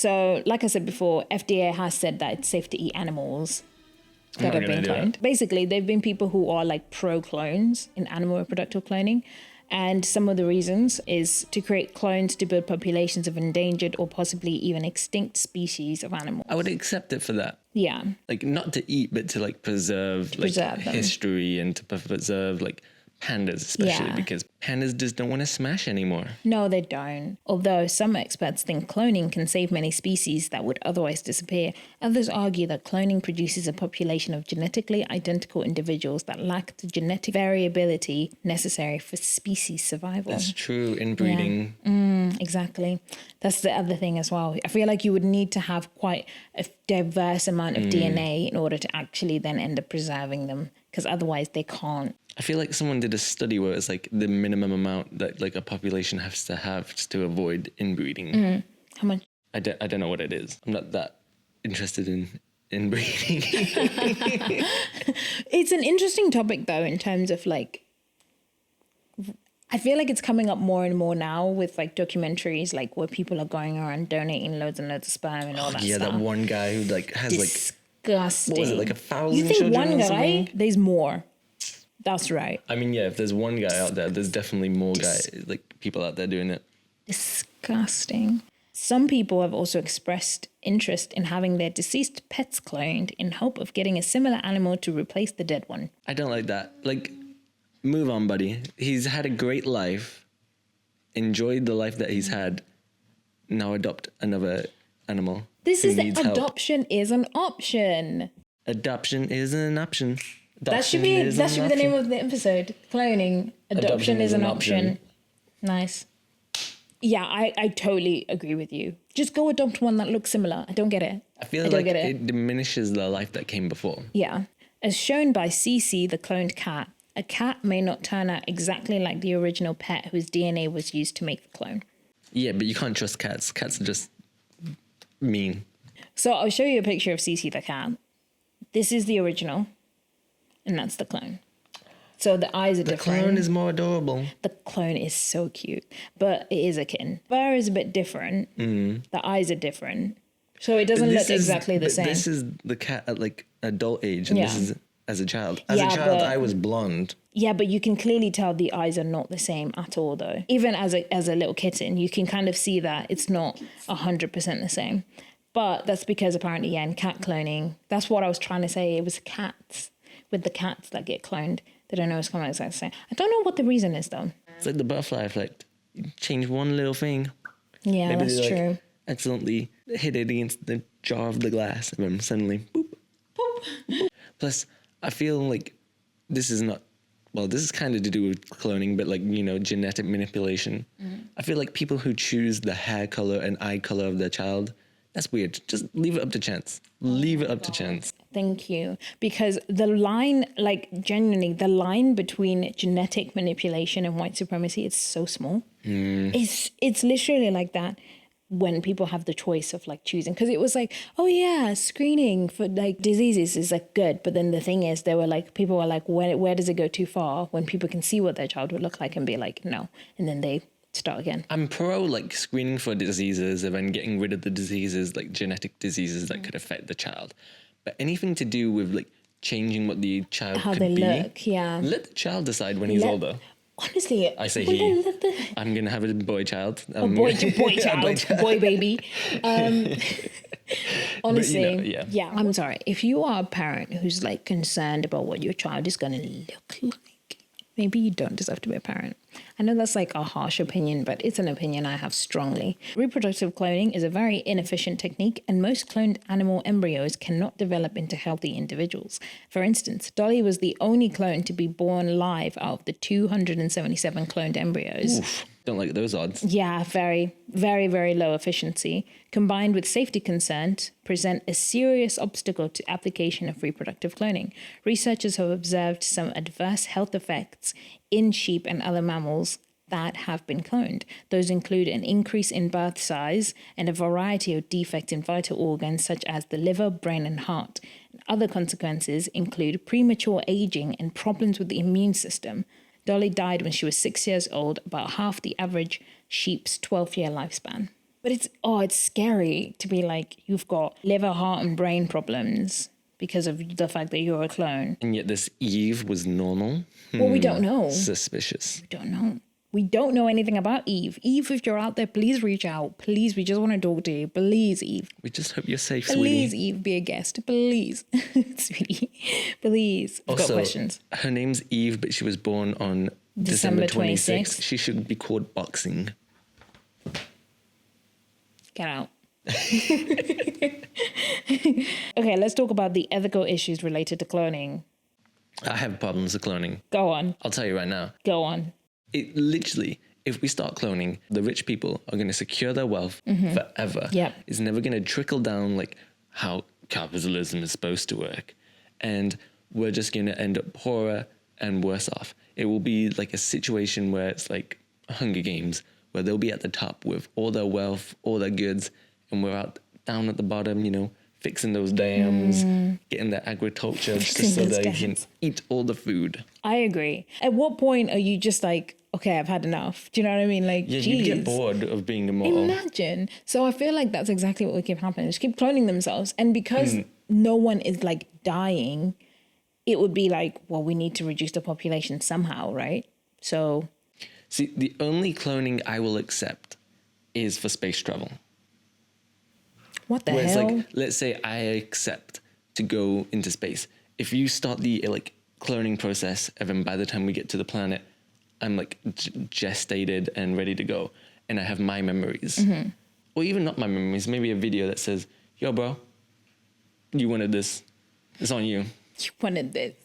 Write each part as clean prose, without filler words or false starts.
So, like I said before, FDA has said that it's safe to eat animals that have been cloned. Basically, there have been people who are like pro-clones in animal reproductive cloning. And some of the reasons is to create clones to build populations of endangered or possibly even extinct species of animals. I would accept it for that. Yeah. Like, not to eat, but to like preserve history and to preserve like pandas, especially because pandas just don't want to smash anymore. No, they don't. Although some experts think cloning can save many species that would otherwise disappear, others argue that cloning produces a population of genetically identical individuals that lack the genetic variability necessary for species survival. That's true. Inbreeding. Yeah. Exactly. That's the other thing as well. I feel like you would need to have quite a diverse amount of DNA in order to actually then end up preserving them, because otherwise they can't. I feel like someone did a study where it's like the minimum amount that like a population has to have just to avoid inbreeding. How much? I don't know what it is. I'm not that interested in inbreeding. It's an interesting topic though, in terms of like, I feel like it's coming up more and more now with like documentaries, like where people are going around donating loads and loads of sperm and all that stuff. Yeah, that one guy who like has disgusting. What was it, like 1,000 You think children one or something? guy? There's more. That's right. I mean, yeah, if there's one guy out there, there's definitely more people out there doing it. Disgusting. Some people have also expressed interest in having their deceased pets cloned in hope of getting a similar animal to replace the dead one. I don't like that. Like, move on, buddy. He's had a great life. Enjoyed the life that he's had. Now adopt another animal. Adoption is an option. Adoption is an option. That should be the name of the episode. Cloning. Adoption is an option. Nice. Yeah, I totally agree with you. Just go adopt one that looks similar. I don't get it. I feel like it diminishes the life that came before. Yeah. As shown by Cece, the cloned cat, a cat may not turn out exactly like the original pet whose DNA was used to make the clone. Yeah, but you can't trust cats. Cats are just mean. So I'll show you a picture of Cece the cat. This is the original. And that's the clone. So the eyes are different. The clone is more adorable. The clone is so cute, but it is a kitten. Fur is a bit different. The eyes are different. So it doesn't look exactly the same. This is the cat at like adult age, and this is as a child. As a child, I was blonde. Yeah, but you can clearly tell the eyes are not the same at all, though. Even as a little kitten, you can kind of see that it's not 100% the same. But that's because apparently, in cat cloning, that's what I was trying to say. It was cats. With the cats that get cloned, they don't know what's coming exactly the same. I don't know what the reason is, though. It's like the butterfly effect. You change one little thing. Yeah, maybe that's true. Accidentally hit it against the jar of the glass, and then suddenly, boop, boop, boop. Plus, I feel like this is kind of to do with cloning, but like, genetic manipulation. I feel like people who choose the hair color and eye color of their child, that's weird. Just leave it up to chance. Leave it up to chance. Thank you. Because the line, genuinely, the line between genetic manipulation and white supremacy is so small. It's literally like that when people have the choice of choosing. Because it was screening for diseases is good. But then the thing is, people were where does it go too far when people can see what their child would look like and be no. And then they start again. I'm pro screening for diseases and then getting rid of the diseases, genetic diseases that could affect the child. But anything to do with changing what the child how could they be, look, yeah. Let the child decide when he's older. Honestly, I say he. I'm gonna have a boy child. Boy child, boy baby. Honestly, but, yeah. I'm sorry. If you are a parent who's concerned about what your child is gonna look like, maybe you don't deserve to be a parent. I know that's a harsh opinion, but it's an opinion I have strongly. Reproductive cloning is a very inefficient technique, and most cloned animal embryos cannot develop into healthy individuals. For instance, Dolly was the only clone to be born live out of the 277 cloned embryos. Oof. Don't like those odds. Yeah, very, very, very low efficiency, combined with safety concerns, present a serious obstacle to application of reproductive cloning. Researchers have observed some adverse health effects in sheep and other mammals that have been cloned. Those include an increase in birth size and a variety of defects in vital organs such as the liver, brain, and heart. Other consequences include premature aging and problems with the immune system. Dolly died when she was 6 years old, about half the average sheep's 12-year lifespan. But it's scary to be like, you've got liver, heart, and brain problems because of the fact that you're a clone. And yet this Eve was normal? Well, we don't know. Suspicious. We don't know. We don't know anything about Eve. Eve, if you're out there, please reach out. Please, we just want to talk to you. Please, Eve. We just hope you're safe, Please, sweetie. Eve, be a guest. Please. Sweetie. Please. I've got questions. Her name's Eve, but she was born on December 26th. She should be called Boxing. Get out. Okay, let's talk about the ethical issues related to cloning. I have problems with cloning. Go on. I'll tell you right now. Go on. It literally, if we start cloning, the rich people are going to secure their wealth forever. Yep. It's never going to trickle down like how capitalism is supposed to work. And we're just going to end up poorer and worse off. It will be like a situation where it's like Hunger Games, where they'll be at the top with all their wealth, all their goods, and we're down at the bottom, you know, fixing those dams, getting their agriculture just so they can eat all the food. I agree. At what point are you just like, okay, I've had enough? Do you know what I mean? Like, Yeah, geez. you get bored of being immortal. Imagine. So I feel like that's exactly what will keep happening. Just keep cloning themselves. And because no one is like dying, it would be like, well, we need to reduce the population somehow, right? So... See, the only cloning I will accept is for space travel. What the Whereas, hell? like, let's say I accept to go into space. If you start the like cloning process, and then by the time we get to the planet, I'm like gestated and ready to go, and I have my memories, or even not my memories. Maybe a video that says, "Yo, bro, you wanted this. It's on you." You wanted this.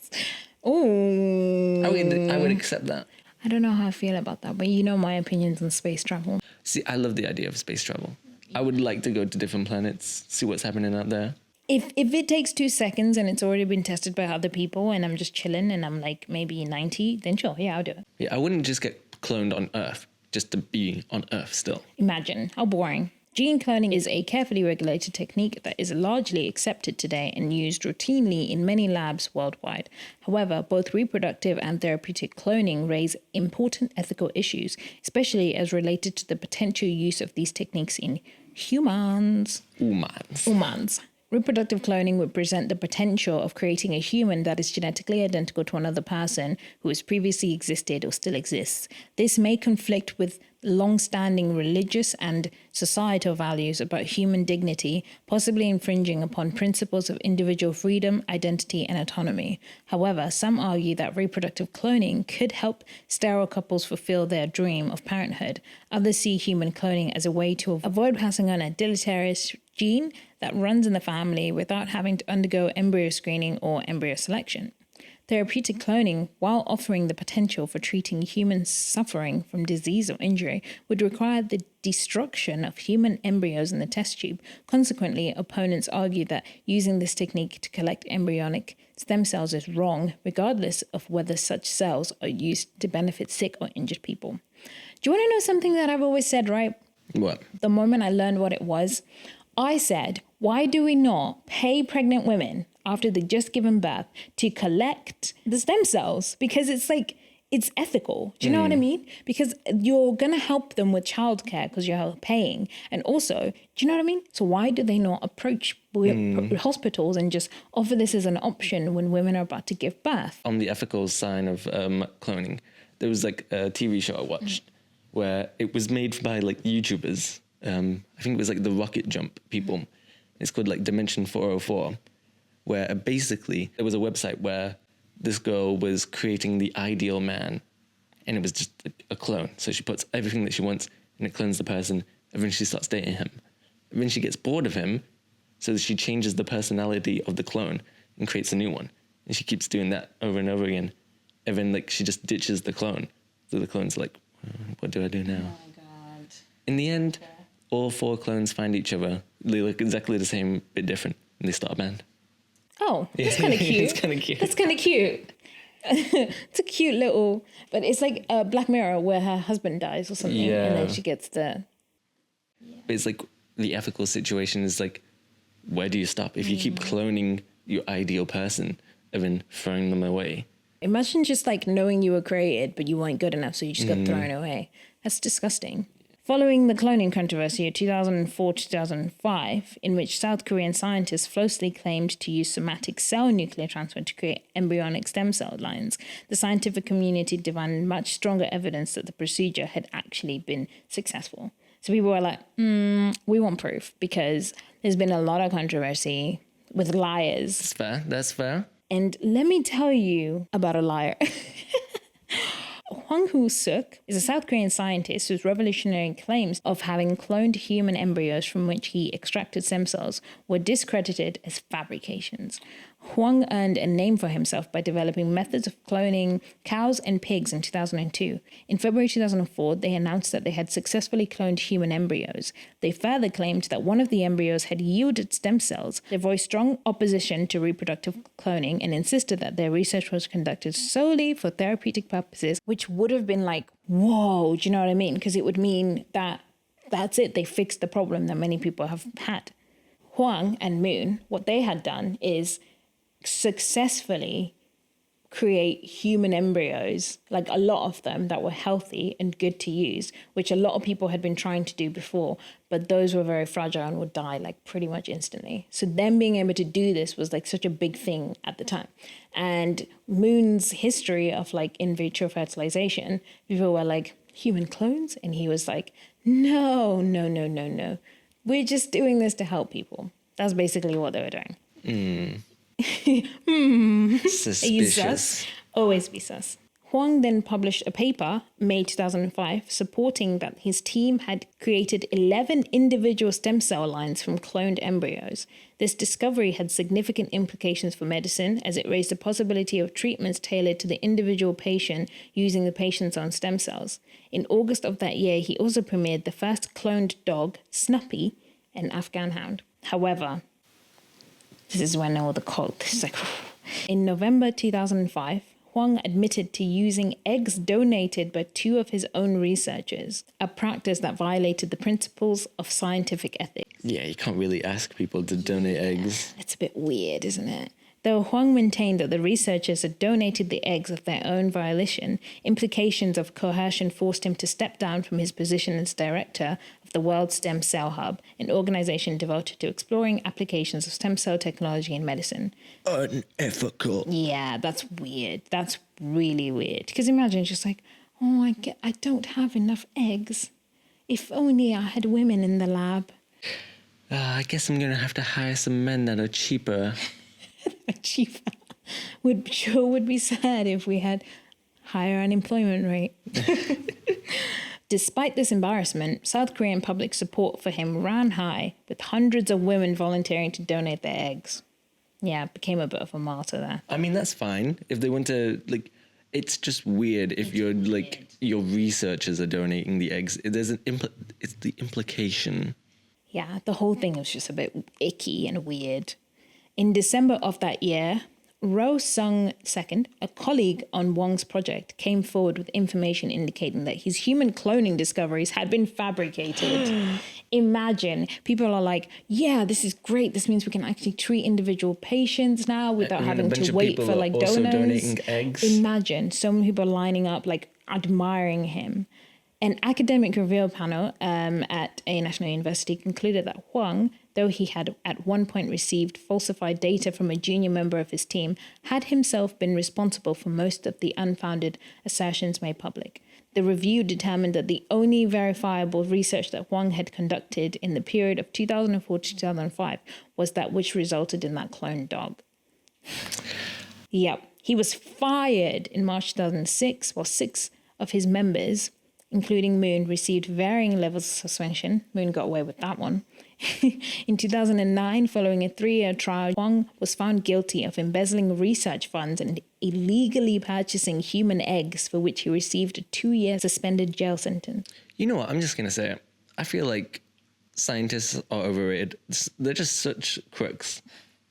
Oh. I would accept that. I don't know how I feel about that, but you know my opinions on space travel. See, I love the idea of space travel. I would like to go to different planets, see what's happening out there. If it takes 2 seconds and it's already been tested by other people and I'm just chilling and I'm like maybe 90, then sure, yeah, I'll do it. Yeah, I wouldn't just get cloned on Earth just to be on Earth still. Imagine, how boring. Gene cloning is a carefully regulated technique that is largely accepted today and used routinely in many labs worldwide. However, both reproductive and therapeutic cloning raise important ethical issues, especially as related to the potential use of these techniques in humans. Humans. Reproductive cloning would present the potential of creating a human that is genetically identical to another person who has previously existed or still exists. This may conflict with long-standing religious and societal values about human dignity, possibly infringing upon principles of individual freedom, identity, and autonomy. However, some argue that reproductive cloning could help sterile couples fulfill their dream of parenthood. Others see human cloning as a way to avoid passing on a deleterious gene that runs in the family without having to undergo embryo screening or embryo selection. Therapeutic cloning, while offering the potential for treating human suffering from disease or injury, would require the destruction of human embryos in the test tube. Consequently, opponents argue that using this technique to collect embryonic stem cells is wrong, regardless of whether such cells are used to benefit sick or injured people. Do you want to know something that I've always said, right? What? The moment I learned what it was, I said, why do we not pay pregnant women after they've just given birth to collect the stem cells? Because it's like, it's ethical. Do you know what I mean? Because you're going to help them with childcare because you're paying. And also, do you know what I mean? So why do they not approach hospitals and just offer this as an option when women are about to give birth? On the ethical side of cloning, there was like a TV show I watched where it was made by like YouTubers. I think it was like the rocket jump people. It's called like Dimension 404, where basically there was a website where this girl was creating the ideal man, and it was just a clone. So she puts everything that she wants, and it clones the person, and then she starts dating him. And then she gets bored of him, so she changes the personality of the clone and creates a new one. And she keeps doing that over and over again. And then like she just ditches the clone. So the clone's like, what do I do now? Oh my God. In the end, all 4 clones find each other. They look exactly the same, bit different, and they start a band. Oh, that's kind of cute. It's kind of cute. That's kind of cute. It's a cute little, but it's like a Black Mirror where her husband dies or something, and then she gets the... But it's like the ethical situation is like, where do you stop? If you keep cloning your ideal person and then throwing them away. Imagine just like knowing you were created, but you weren't good enough, so you just got thrown away. That's disgusting. Following the cloning controversy of 2004-2005, in which South Korean scientists falsely claimed to use somatic cell nuclear transfer to create embryonic stem cell lines, the scientific community demanded much stronger evidence that the procedure had actually been successful. So people were like, we want proof, because there's been a lot of controversy with liars. That's fair. That's fair. And let me tell you about a liar. Hwang Woo-suk is a South Korean scientist whose revolutionary claims of having cloned human embryos from which he extracted stem cells were discredited as fabrications. Hwang earned a name for himself by developing methods of cloning cows and pigs in 2002. In February 2004, they announced that they had successfully cloned human embryos. They further claimed that one of the embryos had yielded stem cells. They voiced strong opposition to reproductive cloning and insisted that their research was conducted solely for therapeutic purposes, which would have been like, whoa, do you know what I mean? Because it would mean that that's it. They fixed the problem that many people have had. Hwang and Moon, what they had done is successfully create human embryos, like a lot of them that were healthy and good to use, which a lot of people had been trying to do before, but those were very fragile and would die like pretty much instantly. So them being able to do this was like such a big thing at the time. And Moon's history of like in vitro fertilization, people were like, human clones? And he was like, no. We're just doing this to help people. That's basically what they were doing. Suspicious. Always be sus. Hwang then published a paper, May 2005, supporting that his team had created 11 individual stem cell lines from cloned embryos. This discovery had significant implications for medicine, as it raised the possibility of treatments tailored to the individual patient using the patient's own stem cells. In August of that year, he also premiered the first cloned dog, Snuppy, an Afghan hound. However, this is when all the cult is like... In November 2005, Hwang admitted to using eggs donated by two of his own researchers, a practice that violated the principles of scientific ethics. Yeah, you can't really ask people to donate eggs. It's a bit weird, isn't it? Though Hwang maintained that the researchers had donated the eggs of their own volition, implications of coercion forced him to step down from his position as director of the World Stem Cell Hub, an organization devoted to exploring applications of stem cell technology in medicine. Unethical. Yeah, that's weird. That's really weird. Because imagine just like, I don't have enough eggs. If only I had women in the lab. I guess I'm going to have to hire some men that are cheaper. Cheaper. Would be sad if we had higher unemployment rate. Despite this embarrassment, South Korean public support for him ran high, with hundreds of women volunteering to donate their eggs. Yeah, it became a bit of a martyr there. I mean, that's fine. If they want to, like, it's just weird if you're, like, your researchers are donating the eggs. There's it's the implication. Yeah, the whole thing was just a bit icky and weird. In December of that year, Ro Sung II, a colleague on Hwang's project, came forward with information indicating that his human cloning discoveries had been fabricated. Imagine, people are like, yeah, this is great. This means we can actually treat individual patients now without having to wait for like donors. Donating eggs. Imagine so many people lining up, like admiring him. An academic review panel at a national university concluded that Hwang, though he had at one point received falsified data from a junior member of his team, had himself been responsible for most of the unfounded assertions made public. The review determined that the only verifiable research that Hwang had conducted in the period of 2004 to 2005 was that which resulted in that cloned dog. Yep, he was fired in March 2006, while 6 of his members, including Moon, received varying levels of suspension. Moon got away with that one. In 2009, following a 3-year trial, Hwang was found guilty of embezzling research funds and illegally purchasing human eggs, for which he received a 2-year suspended jail sentence. You know what? I'm just going to say it. I feel like scientists are overrated. They're just such crooks.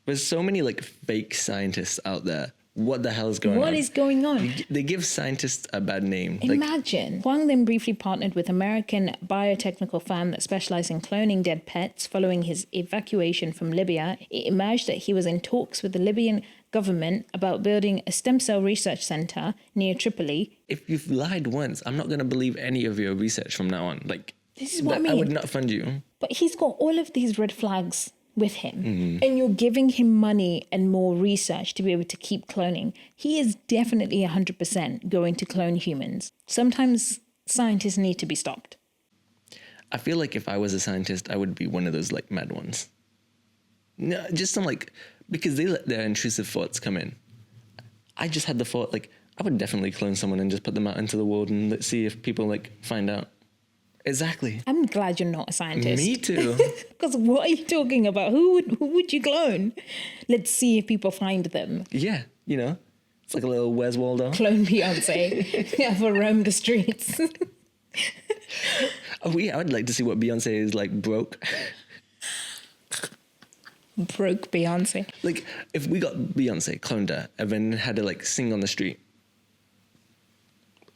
There's so many like fake scientists out there. What the hell is going on? What is going on? They give scientists a bad name. Imagine. Hwang then briefly partnered with American biotechnical firm that specialized in cloning dead pets. Following his evacuation from Libya, it emerged that he was in talks with the Libyan government about building a stem cell research center near Tripoli. If you've lied once, I'm not going to believe any of your research from now on. Like, This is what I mean. I would not fund you. But he's got all of these red flags with him, and you're giving him money and more research to be able to keep cloning. He is definitely 100% going to clone humans. Sometimes scientists need to be stopped. I feel like if I was a scientist, I would be one of those like mad ones. No, just some like, because they let their intrusive thoughts come in. I just had the thought, like, I would definitely clone someone and just put them out into the world and let's see if people like find out. Exactly. I'm glad you're not a scientist. Me too. Because what are you talking about? Who would you clone? Let's see if people find them. Yeah, you know, it's like a little Where's Waldo? Clone Beyonce. Ever roam the streets. Oh yeah, I would like to see what Beyonce is like broke. Broke Beyonce. Like if we got Beyonce, cloned her, and then had her like sing on the street,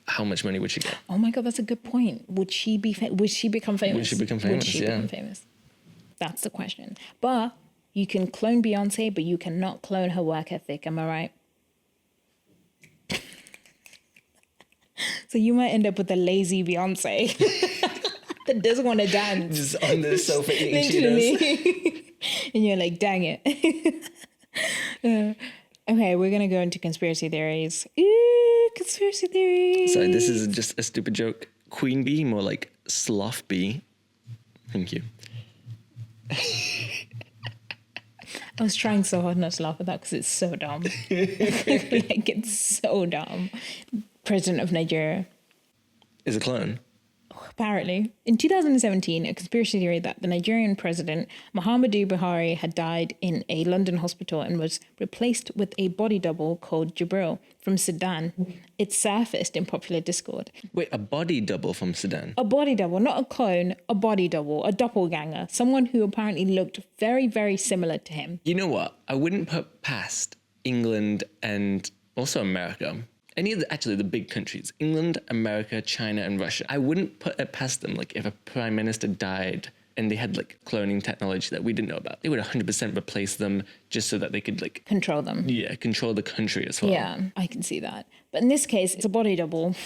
how much money would she get? Oh my God, that's a good point. Would she become famous? Would she become famous? Would she become famous? That's the question. But you can clone Beyonce, but you cannot clone her work ethic. Am I right? So you might end up with a lazy Beyonce that doesn't want to dance. Just on the sofa eating Cheetos. And you're like, dang it. Okay, we're going to go into conspiracy theories. Ooh, conspiracy theories. Sorry, this is just a stupid joke. Queen bee, more like sloth bee. Thank you. I was trying so hard not to laugh at that because it's so dumb. Like, it's so dumb. President of Nigeria. Is a clone. Apparently, in 2017, a conspiracy theory that the Nigerian president, Muhammadu Buhari, had died in a London hospital and was replaced with a body double called Jibril from Sudan. It surfaced in popular Discord. Wait, a body double from Sudan? A body double, not a clone, a body double, a doppelganger, someone who apparently looked very, very similar to him. You know what? I wouldn't put past England and also America. Any of the big countries, England, America, China, and Russia, I wouldn't put it past them. Like if a prime minister died and they had like cloning technology that we didn't know about, they would 100% replace them just so that they could like control them. Yeah, control the country as well. Yeah, I can see that. But in this case, it's a body double.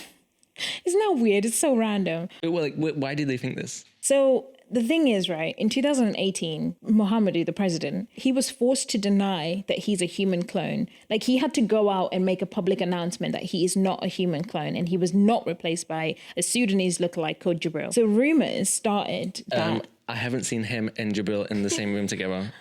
Isn't that weird? It's so random. Well, like, why did they think this? So the thing is, right, in 2018, Muhammadu, the president, he was forced to deny that he's a human clone. Like, he had to go out and make a public announcement that he is not a human clone and he was not replaced by a Sudanese lookalike called Jibril. So rumors started that... I haven't seen him and Jibril in the same room together.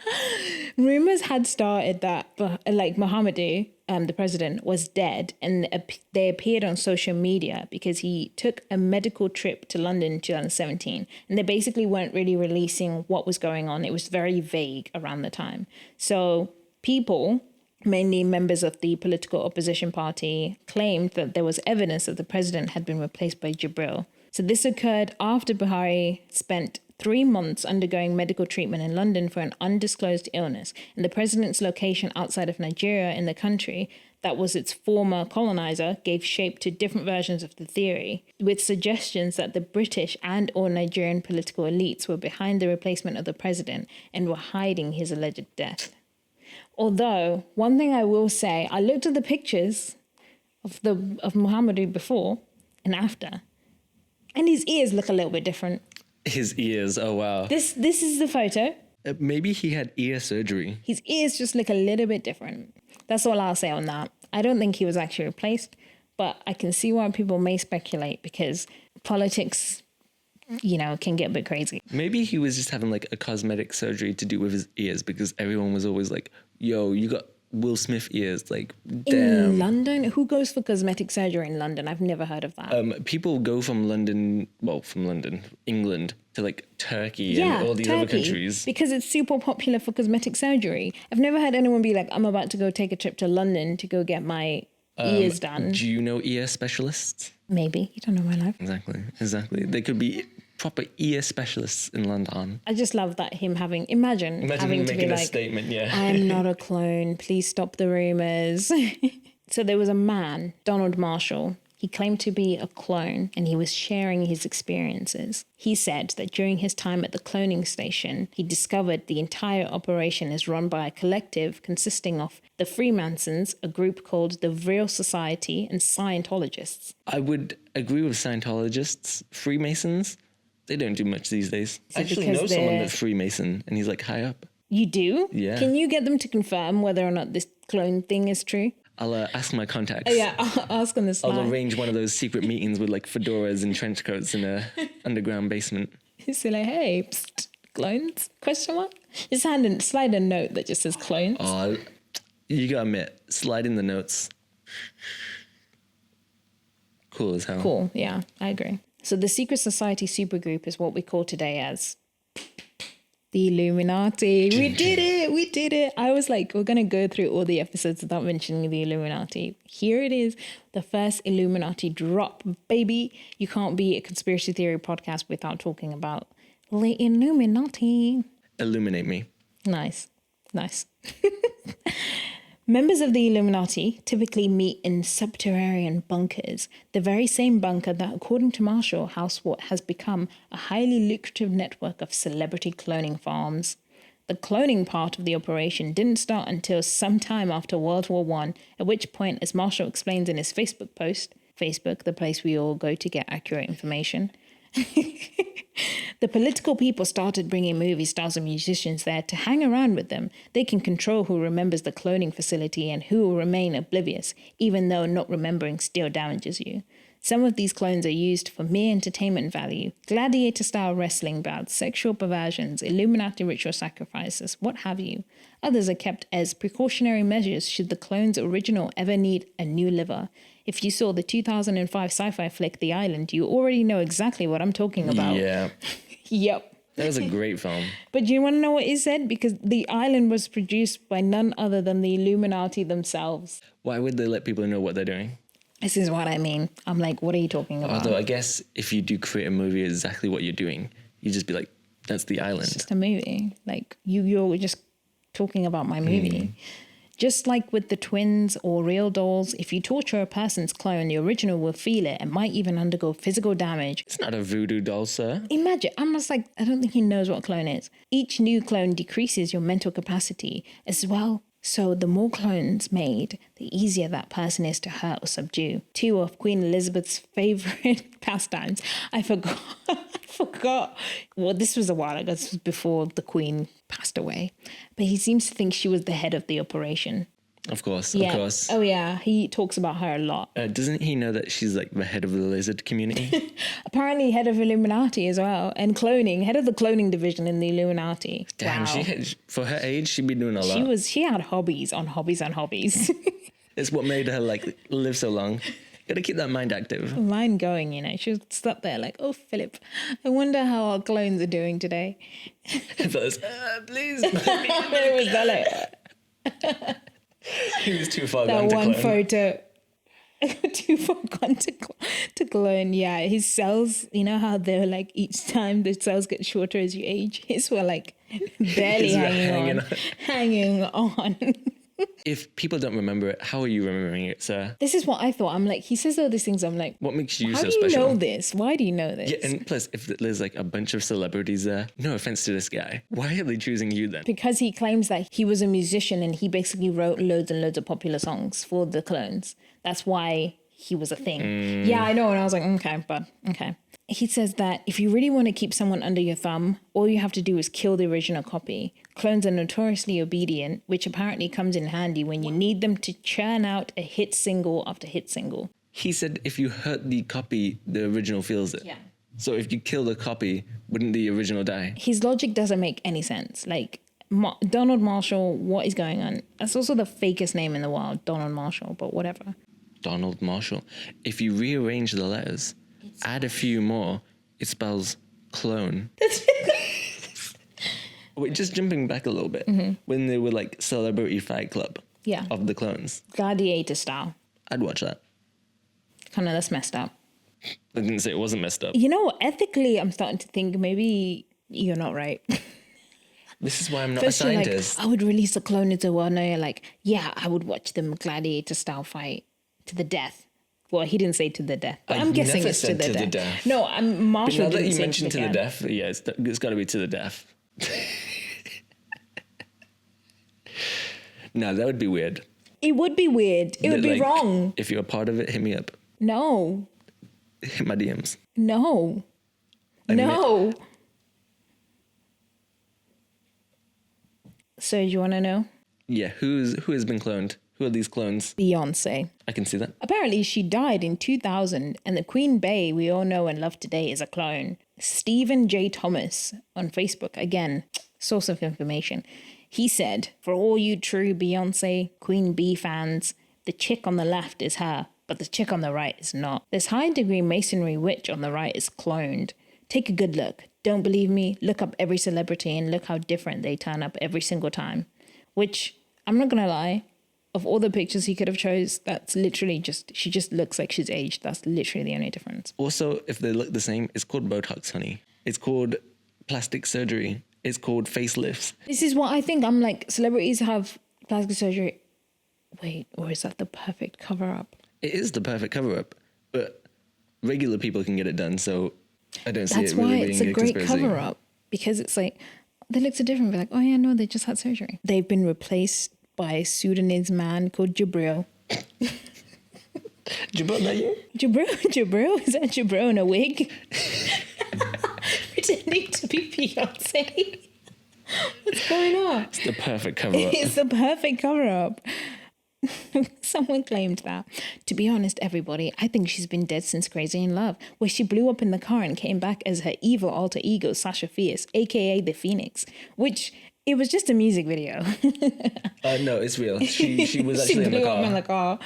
Rumors had started that, like, Muhammadu, the president, was dead, and they appeared on social media because he took a medical trip to London in 2017, and they basically weren't really releasing what was going on. It was very vague around the time. So people, mainly members of the political opposition party, claimed that there was evidence that the president had been replaced by Jibril. So this occurred after Buhari spent 3 months undergoing medical treatment in London for an undisclosed illness, and the president's location outside of Nigeria in the country that was its former colonizer gave shape to different versions of the theory, with suggestions that the British and or Nigerian political elites were behind the replacement of the president and were hiding his alleged death. Although, one thing I will say, I looked at the pictures of Muhammadu before and after, and his ears look a little bit different. His ears, oh wow. This is the photo. Maybe he had ear surgery. His ears just look a little bit different. That's all I'll say on that. I don't think he was actually replaced, but I can see why people may speculate because politics, you know, can get a bit crazy. Maybe he was just having like a cosmetic surgery to do with his ears because everyone was always like, yo, you got Will Smith ears, like, damn. In London? Who goes for cosmetic surgery in London? I've never heard of that. People go from England to like Turkey and all these other countries. Because it's super popular for cosmetic surgery. I've never heard anyone be like, I'm about to go take a trip to London to go get my ears done. Do you know ear specialists? Maybe. You don't know my life. Exactly. They could be proper ear specialists in London. I just love that imagine having to be like, statement, yeah. I am not a clone, please stop the rumors. So there was a man, Donald Marshall. He claimed to be a clone and he was sharing his experiences. He said that during his time at the cloning station, he discovered the entire operation is run by a collective consisting of the Freemasons, a group called the Vril Society, and Scientologists. I would agree with Scientologists. Freemasons, They don't do much these days. Is I it actually because know someone they're- that's Freemason, and he's like high up. You do? Yeah. Can you get them to confirm whether or not this clone thing is true? I'll ask my contacts. Yeah, I'll ask on the slide. I'll arrange one of those secret meetings with like fedoras and trench coats in a underground basement. So like, hey, psst, clones? Question mark? Just slide a note that just says clones. Oh, you gotta admit, slide in the notes. Cool as hell. Cool, yeah, I agree. So the secret society supergroup is what we call today as the Illuminati. We did it. I was like, we're going to go through all the episodes without mentioning the Illuminati. Here it is, the first Illuminati drop, baby. You can't be a conspiracy theory podcast without talking about the Illuminati. Illuminate me. Nice. Members of the Illuminati typically meet in subterranean bunkers, the very same bunker that, according to Marshall Housewort, has become a highly lucrative network of celebrity cloning farms. The cloning part of the operation didn't start until sometime after World War I, at which point, as Marshall explains in his Facebook post, Facebook, the place we all go to get accurate information, the political people started bringing movie stars and musicians there to hang around with them. They can control who remembers the cloning facility and who will remain oblivious, even though not remembering still damages you. Some of these clones are used for mere entertainment value, gladiator-style wrestling bouts, sexual perversions, Illuminati ritual sacrifices, what have you. Others are kept as precautionary measures should the clone's original ever need a new liver. If you saw the 2005 sci-fi flick The Island, you already know exactly what I'm talking about. Yeah. Yep. That was a great film. But do you want to know what it said? Because The Island was produced by none other than the Illuminati themselves. Why would they let people know what they're doing? This is what I mean. I'm like, what are you talking about? Although I guess if you do create a movie exactly what you're doing, you just be like, that's The Island. It's just a movie. Like, you're just talking about my movie. Just like with the twins or real dolls, if you torture a person's clone, the original will feel it and might even undergo physical damage. It's not a voodoo doll, sir. Imagine, I'm just like, I don't think he knows what a clone is. Each new clone decreases your mental capacity as well. So the more clones made, the easier that person is to hurt or subdue. Two of Queen Elizabeth's favorite pastimes. I forgot. Well, this was a while ago. This was before the Queen passed away. But he seems to think she was the head of the operation. Of course, Yeah. of course. Oh, yeah. He talks about her a lot. Doesn't he know that she's like the head of the lizard community? Apparently head of Illuminati as well. And cloning. Head of the cloning division in the Illuminati. Damn, Wow. for her age, she'd be doing a lot. She had hobbies on hobbies on hobbies. It's what made her like live so long. Gotta keep that mind active. Mind going, you know. She was stuck there like, oh, Philip, I wonder how our clones are doing today. Fellas, please. Where was that? He was too far That gone to one clone. photo. Too far gone to clone. Yeah, his cells, you know how they're like each time the cells get shorter as you age? His were like barely His were hanging on. If people don't remember it, how are you remembering it, sir? This is what I thought. I'm like, he says all these things. I'm like, What makes you how so do you special? know this? Why do you know this? Yeah, and plus, if there's like a bunch of celebrities there, no offense to this guy, why are they choosing you then? Because he claims that he was a musician and he basically wrote loads and loads of popular songs for the clones. That's why he was a thing. Yeah, I know. And I was like, okay, but okay. He says that if you really want to keep someone under your thumb, all you have to do is kill the original copy. Clones are notoriously obedient, which apparently comes in handy when you need them to churn out a hit single after hit single. He said if you hurt the copy, the original feels it. Yeah. So if you kill the copy, wouldn't the original die? His logic doesn't make any sense. Like, Donald Marshall, what is going on? That's also the fakest name in the world, Donald Marshall, but whatever. Donald Marshall. If you rearrange the letters, add a few more, it spells clone. Wait, just jumping back a little bit. When they were like Celebrity Fight Club Yeah. of the clones, Gladiator style. I'd watch that. Kind of, that's messed up. I didn't say it wasn't messed up. You know what? Ethically, I'm starting to think maybe you're not right. This is why I'm not a First you're like, scientist. I would release a clone into the world. Now you're like, yeah, I would watch them gladiator style fight to the death. Well, he didn't say to the death, but I I'm guessing never it's to said the to the death. death. No, But Marshall now that didn't you say mentioned to the death. death, yeah, it's got to be to the death. No, that would be weird. It would be weird. It would be Like, wrong. If you're a part of it, hit me up. No, Hit my DMs. no. No. So you want to know? Yeah, who has been cloned? Who are these clones? Beyonce. I can see that. Apparently, she died in 2000, and the Queen Bey we all know and love today is a clone. Stephen J. Thomas on Facebook, again, source of information. He said, "For all you true Beyonce Queen Bee fans, the chick on the left is her, but the chick on the right is not. This high-degree masonry witch on the right is cloned. Take a good look. Don't believe me? Look up every celebrity and look how different they turn up every single time." Which, I'm not gonna lie, of all the pictures he could have chose, that's literally she just looks like she's aged. That's literally the only difference. Also, if they look the same, it's called Botox, honey. It's called plastic surgery. It's called facelifts. This is what I think. I'm like, celebrities have plastic surgery. Wait, or is that the perfect cover-up? It is the perfect cover-up, but regular people can get it done, so I don't see That's it really why being it's a great conspiracy. cover-up. Because it's like, they look so different. We're like, oh yeah, no, they just had surgery. They've been replaced by a Sudanese man called Jabril. Jabril, that you? Jabril? Is that Jabril in a wig? Pretending to be Beyonce? What's going on? It's the perfect cover-up. It's the perfect cover-up. Someone claimed that. To be honest, everybody, I think she's been dead since Crazy in Love, where she blew up in the car and came back as her evil alter ego, Sasha Fierce, aka the Phoenix, which it was just a music video. No, it's real. She was actually she in the blew car. up in the car.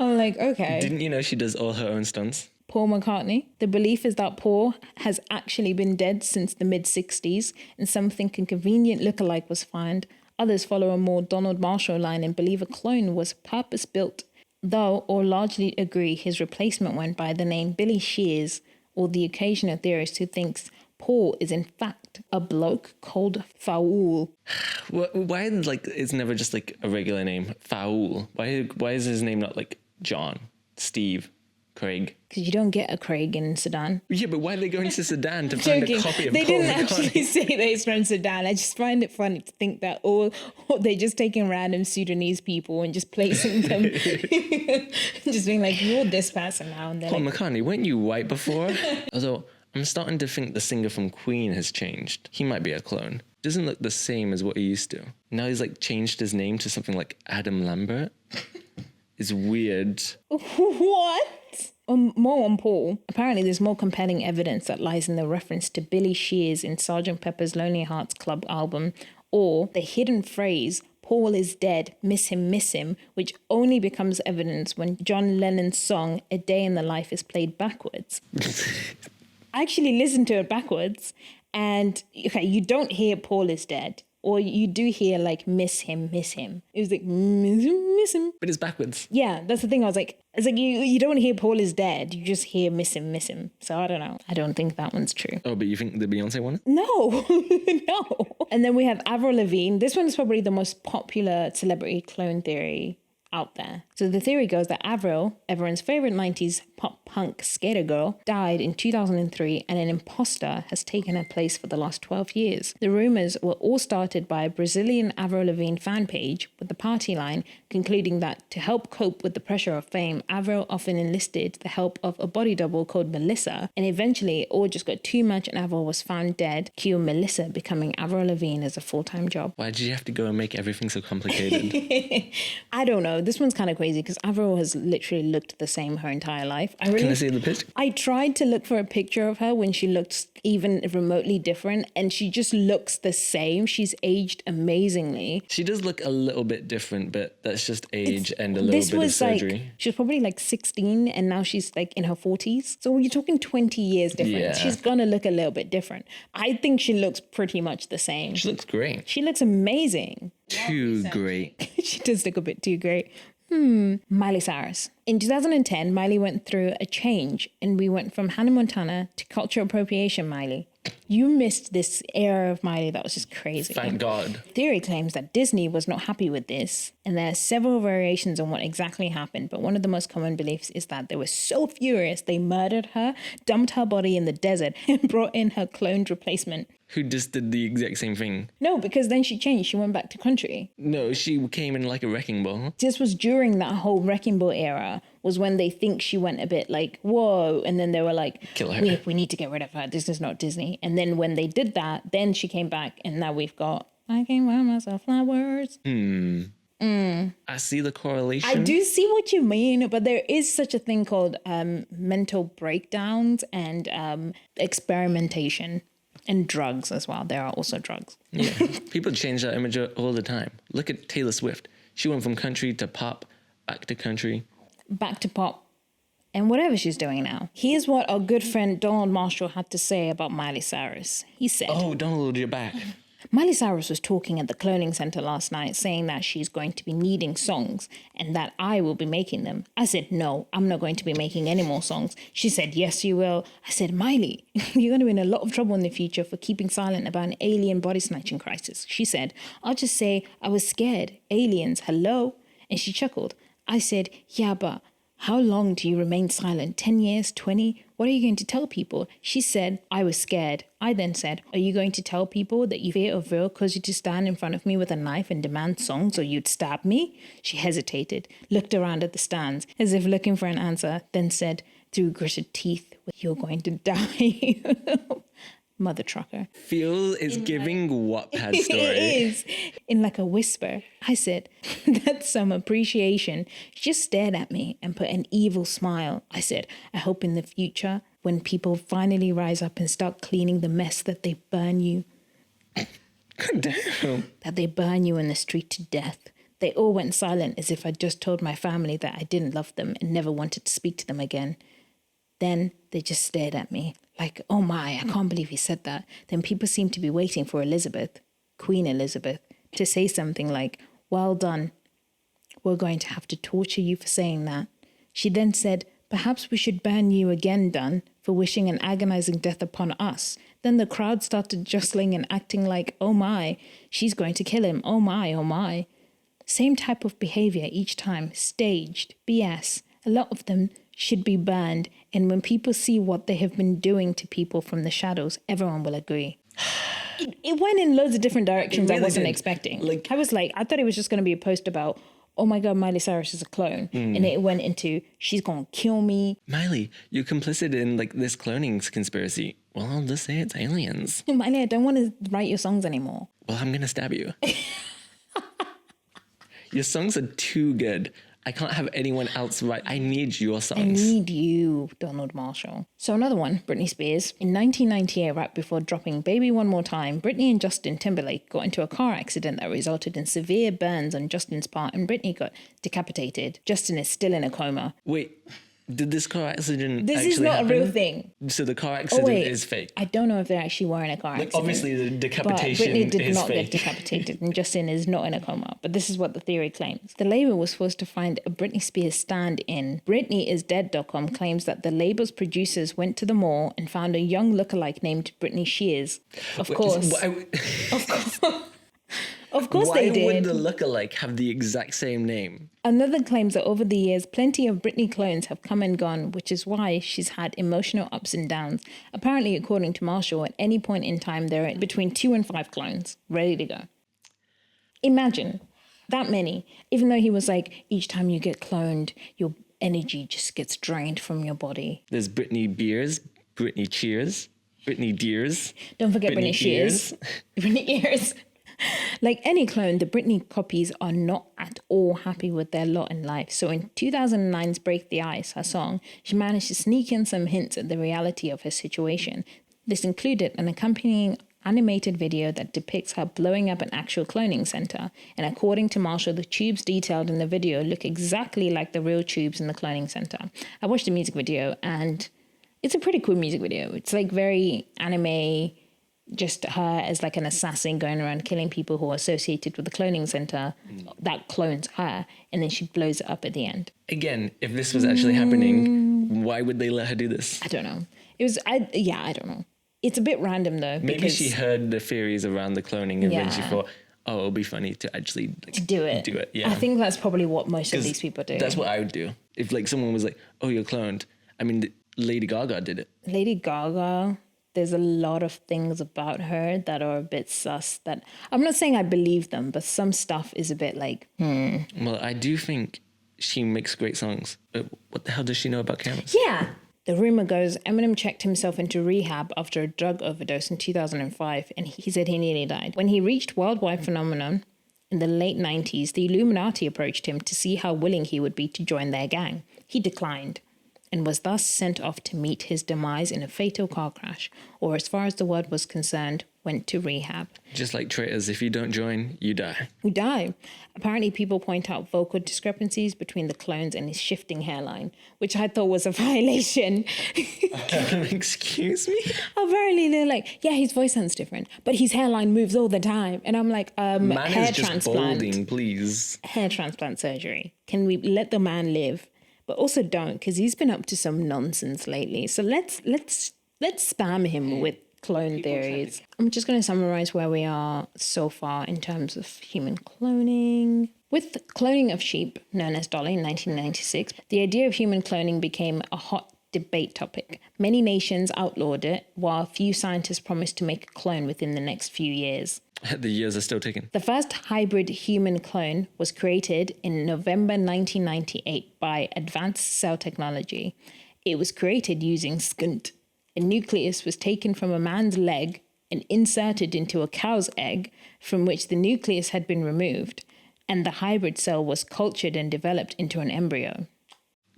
I'm like, okay. Didn't you know she does all her own stunts? Paul McCartney. The belief is that Paul has actually been dead since the mid-60s, and some think a convenient lookalike was found. Others follow a more Donald Marshall line and believe a clone was purpose-built, though all largely agree his replacement went by the name Billy Shears, or the occasional theorist who thinks Paul is in fact a bloke called Faul. Why, like, it's never just like a regular name? Faul. Why is his name not like John, Steve, Craig? Because you don't get a Craig in Sudan. Yeah, but why are they going to Sudan to find a copy of They Paul didn't McCartney? actually say that he's from Sudan. I just find it funny to think that they're just taking random Sudanese people and just placing them, just being like, you're this person now. And they're Paul like, McCartney, weren't you white before? Although, I'm starting to think the singer from Queen has changed. He might be a clone. Doesn't look the same as what he used to. Now he's like changed his name to something like Adam Lambert. It's weird. what? More on Paul. Apparently, there's more compelling evidence that lies in the reference to Billy Shears in Sgt. Pepper's Lonely Hearts Club album, or the hidden phrase, "Paul is dead, miss him," which only becomes evidence when John Lennon's song, A Day in the Life, is played backwards. I actually listened to it backwards, and okay, you don't hear Paul is dead, or you do hear like miss him. It was like miss him. But it's backwards. Yeah, that's the thing. I was like, it's like you don't hear Paul is dead, you just hear miss him. So I don't know. I don't think that one's true. Oh, but you think the Beyonce one? No, no. And then we have Avril Lavigne. This one's probably the most popular celebrity clone theory out there. So the theory goes that Avril, everyone's favorite 90s pop punk skater girl, died in 2003 and an imposter has taken her place for the last 12 years. The rumors were all started by a Brazilian Avril Lavigne fan page with the party line concluding that to help cope with the pressure of fame, Avril often enlisted the help of a body double called Melissa, and eventually it all just got too much and Avril was found dead, cue Melissa becoming Avril Lavigne as a full-time job. Why did you have to go and make everything so complicated? I don't know. This one's kind of crazy because Avril has literally looked the same her entire life. Can I see the picture? I tried to look for a picture of her when she looked even remotely different, and she just looks the same. She's aged amazingly. She does look a little bit different, but that's just age and a little bit of surgery. Like, she was probably like 16 and now she's like in her 40s. So you're talking 20 years difference. Yeah. She's gonna look a little bit different. I think she looks pretty much the same. She looks great. She looks amazing. Too great. She does look a bit too great. Miley Cyrus. In 2010, Miley went through a change and we went from Hannah Montana to cultural appropriation Miley. You missed this era of Miley that was just crazy. Thank God. Theory claims that Disney was not happy with this, and there are several variations on what exactly happened, but one of the most common beliefs is that they were so furious they murdered her, dumped her body in the desert, and brought in her cloned replacement. Who just did the exact same thing? No, because then she changed. She went back to country. No, she came in like a wrecking ball. This was during that whole Wrecking Ball era was when they think she went a bit like, whoa. And then they were like, Kill her. We need to get rid of her. This is not Disney. And then when they did that, then she came back. And now we've got, I can buy myself flowers. I see the correlation. I do see what you mean, but there is such a thing called mental breakdowns and experimentation and drugs as well. There are also drugs. Yeah. People change their image all the time. Look at Taylor Swift. She went from country to pop, back to country. Back to pop and whatever she's doing now. Here's what our good friend Donald Marshall had to say about Miley Cyrus. He said, Oh, Donald, you're back. Miley Cyrus was talking at the cloning center last night saying that she's going to be needing songs and that I will be making them. I said, no, I'm not going to be making any more songs. She said, yes, you will. I said, Miley, you're going to be in a lot of trouble in the future for keeping silent about an alien body snatching crisis. She said, I'll just say I was scared. Aliens, hello? And she chuckled. I said, yeah, but how long do you remain silent? 10 years? 20? What are you going to tell people? She said, I was scared. I then said, are you going to tell people that you fear of real cause you to stand in front of me with a knife and demand songs or you'd stab me? She hesitated, looked around at the stands as if looking for an answer, then said through gritted teeth, you're going to die. Mother trucker. Phil is giving Wattpad story. It is. In like a whisper. I said, that's some appreciation. She just stared at me and put an evil smile. I said, I hope in the future, when people finally rise up and start cleaning the mess, that they burn you. God damn. That they burn you in the street to death. They all went silent as if I'd just told my family that I didn't love them and never wanted to speak to them again. Then they just stared at me. Like, oh my, I can't believe he said that. Then people seemed to be waiting for Elizabeth, Queen Elizabeth, to say something like, well done. We're going to have to torture you for saying that. She then said, perhaps we should ban you again, Dunn, for wishing an agonizing death upon us. Then the crowd started jostling and acting like, oh my, she's going to kill him. Oh my, oh my. Same type of behavior each time, staged, BS. A lot of them should be banned, and when people see what they have been doing to people from the shadows, everyone will agree. It went in loads of different directions Really I wasn't did. expecting. Like, I was like, I thought it was just going to be a post about, oh my God, Miley Cyrus is a clone. And it went into, she's going to kill me. Miley, you're complicit in like this cloning conspiracy. Well, I'll just say it's aliens. Miley, I don't want to write your songs anymore. Well, I'm going to stab you. Your songs are too good. I can't have anyone else write. I need your songs. I need you, Donald Marshall. So another one, Britney Spears. In 1998, right before dropping Baby One More Time, Britney and Justin Timberlake got into a car accident that resulted in severe burns on Justin's part, and Britney got decapitated. Justin is still in a coma. Wait, did this car accident This actually is not happen? a real thing. So the car accident is fake. I don't know if they actually were in a car accident. Obviously, the But decapitation Britney did is not fake. get decapitated, and Justin is not in a coma. But this is what the theory claims. The label was forced to find a Britney Spears stand-in. BritneyIsDead.com claims that the label's producers went to the mall and found a young lookalike named Britney Shears. Of course. Of course Why they did. would the lookalike have the exact same name? Another claims that over the years, plenty of Britney clones have come and gone, which is why she's had emotional ups and downs. Apparently, according to Marshall, at any point in time, there are between 2 and 5 clones ready to go. Imagine that many. Even though he was like, each time you get cloned, your energy just gets drained from your body. There's Britney Beers, Britney Cheers, Britney Deers. Don't forget Britney Shears. Britney Ears. Like any clone, the Britney copies are not at all happy with their lot in life. So in 2009's Break the Ice, her song, she managed to sneak in some hints at the reality of her situation. This included an accompanying animated video that depicts her blowing up an actual cloning center. And according to Marshall, the tubes detailed in the video look exactly like the real tubes in the cloning center. I watched the music video and it's a pretty cool music video. It's like very anime, just her as like an assassin going around killing people who are associated with the cloning center that clones her, and then she blows it up at the end. Again, if this was actually happening, why would they let her do this? I don't know. I don't know. It's a bit random though. Maybe because she heard the theories around the cloning and then she Yeah. thought, oh, it'll be funny to actually do it. Yeah. I think that's probably what most of these people do. That's what I would do. If like someone was like, oh, you're cloned. I mean, Lady Gaga did it. Lady Gaga, there's a lot of things about her that are a bit sus. That I'm not saying I believe them, but some stuff is a bit like, Well, I do think she makes great songs. But what the hell does she know about cameras? Yeah. The rumor goes Eminem checked himself into rehab after a drug overdose in 2005, and he said he nearly died. When he reached worldwide phenomenon in the late 90s, the Illuminati approached him to see how willing he would be to join their gang. He declined and was thus sent off to meet his demise in a fatal car crash, or as far as the word was concerned, went to rehab. Just like traitors, if you don't join, you die. You die. Apparently, people point out vocal discrepancies between the clones and his shifting hairline, which I thought was a violation. Excuse me? Apparently, they're like, yeah, his voice sounds different, but his hairline moves all the time. And I'm like, Man hair is just transplant. balding, please. Hair transplant surgery. Can we let the man live? But also don't, because he's been up to some nonsense lately. So let's spam him with clone theories. I'm just going to summarize where we are so far in terms of human cloning. With cloning of sheep, known as Dolly in 1996, the idea of human cloning became a hot debate topic. Many nations outlawed it, while few scientists promised to make a clone within the next few years. The years are still ticking. The first hybrid human clone was created in November 1998 by Advanced Cell Technology. It was created using skunt. A nucleus was taken from a man's leg and inserted into a cow's egg, from which the nucleus had been removed, and the hybrid cell was cultured and developed into an embryo.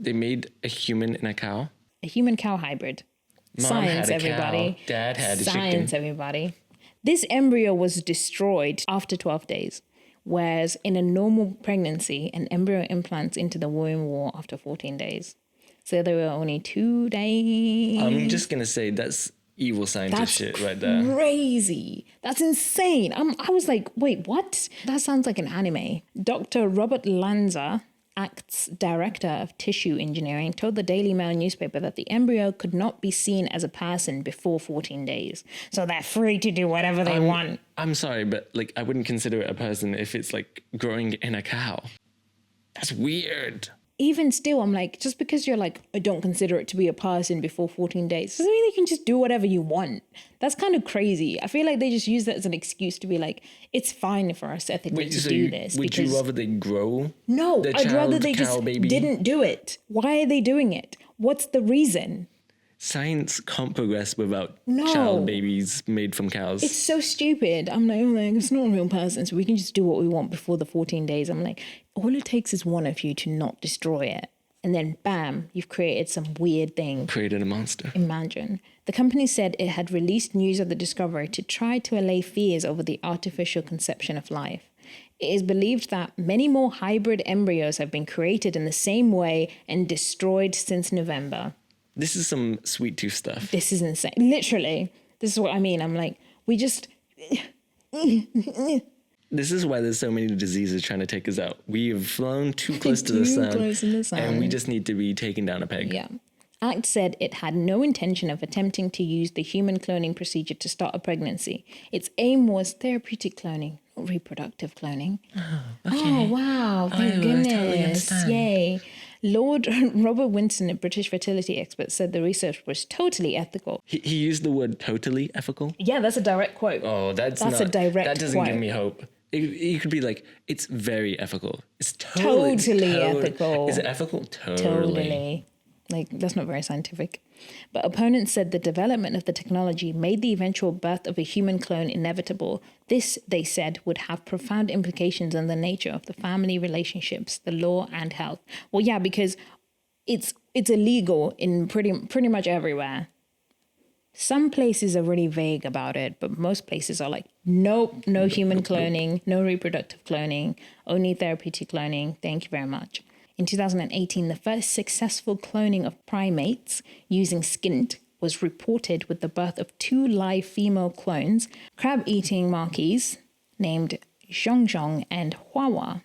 They made a human and a cow? A human-cow hybrid. Mom Science, had a everybody. cow. Dad had a Science, chicken. everybody. This embryo was destroyed after 12 days, whereas in a normal pregnancy, an embryo implants into the womb wall after 14 days. So there were only 2 days. I'm just going to say that's evil scientist shit right there. Crazy. That's insane. I was like, wait, what? That sounds like an anime. Dr. Robert Lanza, ACT's director of tissue engineering, told the Daily Mail newspaper that the embryo could not be seen as a person before 14 days. So they're free to do whatever they want. I'm sorry, but like I wouldn't consider it a person if it's like growing in a cow. That's weird. Even still, I'm like, just because you're like, I don't consider it to be a person before 14 days, doesn't mean you can just do whatever you want. That's kind of crazy. I feel like they just use that as an excuse to be like, it's fine for us ethically to do this. Would you rather they grow? No, I'd rather they just baby? didn't do it. Why are they doing it? What's the reason? Science can't progress without No. child babies made from cows. It's so stupid. I'm like, it's not a real person, so we can just do what we want before the 14 days. I'm like, all it takes is one of you to not destroy it. And then, bam, you've created some weird thing. Created a monster. Imagine. The company said it had released news of the discovery to try to allay fears over the artificial conception of life. It is believed that many more hybrid embryos have been created in the same way and destroyed since November. This is some sweet tooth stuff. This is insane. Literally. This is what I mean. I'm like, we just... This is why there's so many diseases trying to take us out. We have flown too close to the sun. And we just need to be taken down a peg. Yeah. ACT said it had no intention of attempting to use the human cloning procedure to start a pregnancy. Its aim was therapeutic cloning, not reproductive cloning. Oh, wow. Thank goodness. Totally understand. Yay. Lord Robert Winson, a British fertility expert, said the research was totally ethical. He used the word totally ethical. Yeah, that's a direct quote. Oh, that's a direct quote. That doesn't give me hope. You could be like, it's very ethical. It's totally ethical. Is it ethical? Totally. Like, that's not very scientific. But opponents said the development of the technology made the eventual birth of a human clone inevitable. This, they said, would have profound implications on the nature of the family relationships, the law, and health. Well, yeah, because it's illegal in pretty much everywhere. Some places are really vague about it, but most places are like, nope, no human cloning, no reproductive cloning, only therapeutic cloning. Thank you very much. In 2018, the first successful cloning of primates using skint was reported with the birth of 2 live female clones, crab-eating monkeys named Zhongzhong and Huahua.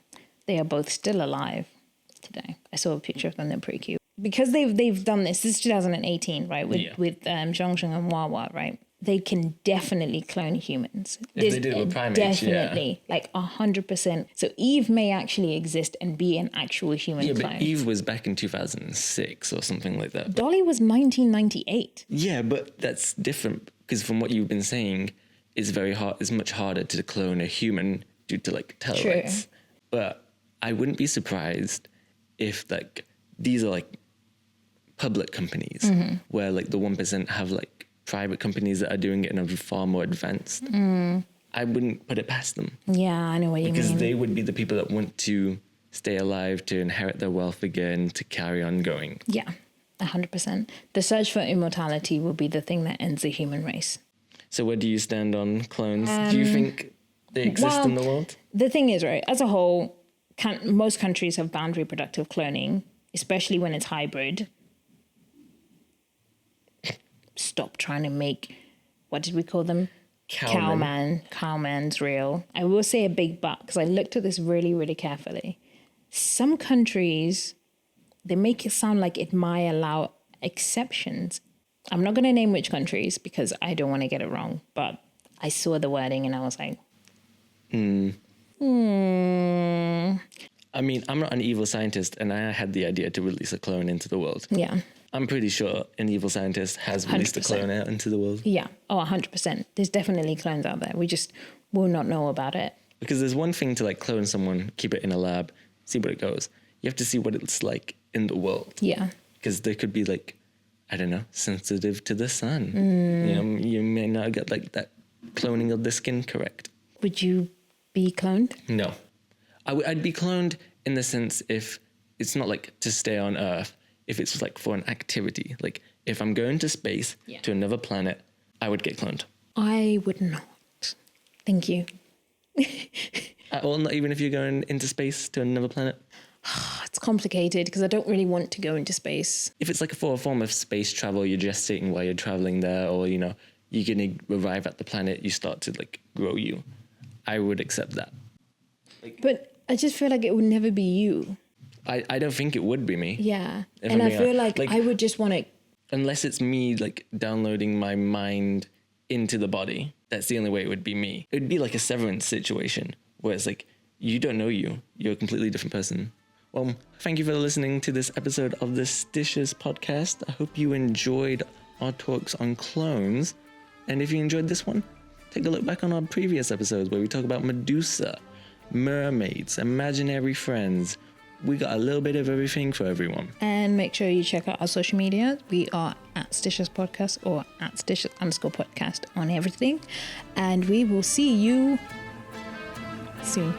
They are both still alive today. I saw a picture of them, they're pretty cute. Because they've done this is 2018, right, with Zhongzhong and Huahua, right? They can definitely clone humans. If they did it with primates, definitely, like 100%. So Eve may actually exist and be an actual human clone. Yeah, but Eve was back in 2006 or something like that. Dolly was 1998. Yeah, but that's different because from what you've been saying, it's very hard. It's much harder to clone a human due to like televites. True. But I wouldn't be surprised if like these are like public companies where like the 1% have like private companies that are doing it in a far more advanced. I wouldn't put it past them. Yeah, I know what you mean. Because they would be the people that want to stay alive, to inherit their wealth again, to carry on going. Yeah, 100%. The search for immortality will be the thing that ends the human race. So where do you stand on clones? Do you think they exist in the world? The thing is, right, as a whole, most countries have banned reproductive cloning, especially when it's hybrid. Stop trying to make, what did we call them? Cowman's real. I will say a big but, because I looked at this really, really carefully. Some countries, they make it sound like it might allow exceptions. I'm not going to name which countries because I don't want to get it wrong, but I saw the wording and I was like, I mean, I'm not an evil scientist, and I had the idea to release a clone into the world. Yeah. I'm pretty sure an evil scientist has released 100%. A clone out into the world. Yeah. Oh, 100%. There's definitely clones out there. We just will not know about it. Because there's one thing to like clone someone, keep it in a lab, see what it goes. You have to see what it's like in the world. Yeah. Because they could be like, I don't know, sensitive to the sun. You know, you may not get like that cloning of the skin correct. Would you be cloned? No. I'd be cloned in the sense if it's not like to stay on Earth, if it's like for an activity. Like if I'm going to space to another planet, I would get cloned. I would not. Thank you. Well, not even if you're going into space to another planet. It's complicated because I don't really want to go into space. If it's like for a form of space travel, you're gestating while you're traveling there, or, you know, you're going to arrive at the planet, you start to like grow you. I would accept that. But I just feel like it would never be you. I don't think it would be me. Yeah. And I feel like I would just want to... Unless it's me like downloading my mind into the body, that's the only way it would be me. It would be like a severance situation where it's like, you don't know you. You're a completely different person. Well, thank you for listening to this episode of the Sticious Podcast. I hope you enjoyed our talks on clones. And if you enjoyed this one, take a look back on our previous episodes where we talk about Medusa, mermaids, imaginary friends. We got a little bit of everything for everyone. And make sure you check out our social media. We are at Sticious Podcast or at Sticious_podcast on everything. And we will see you soon.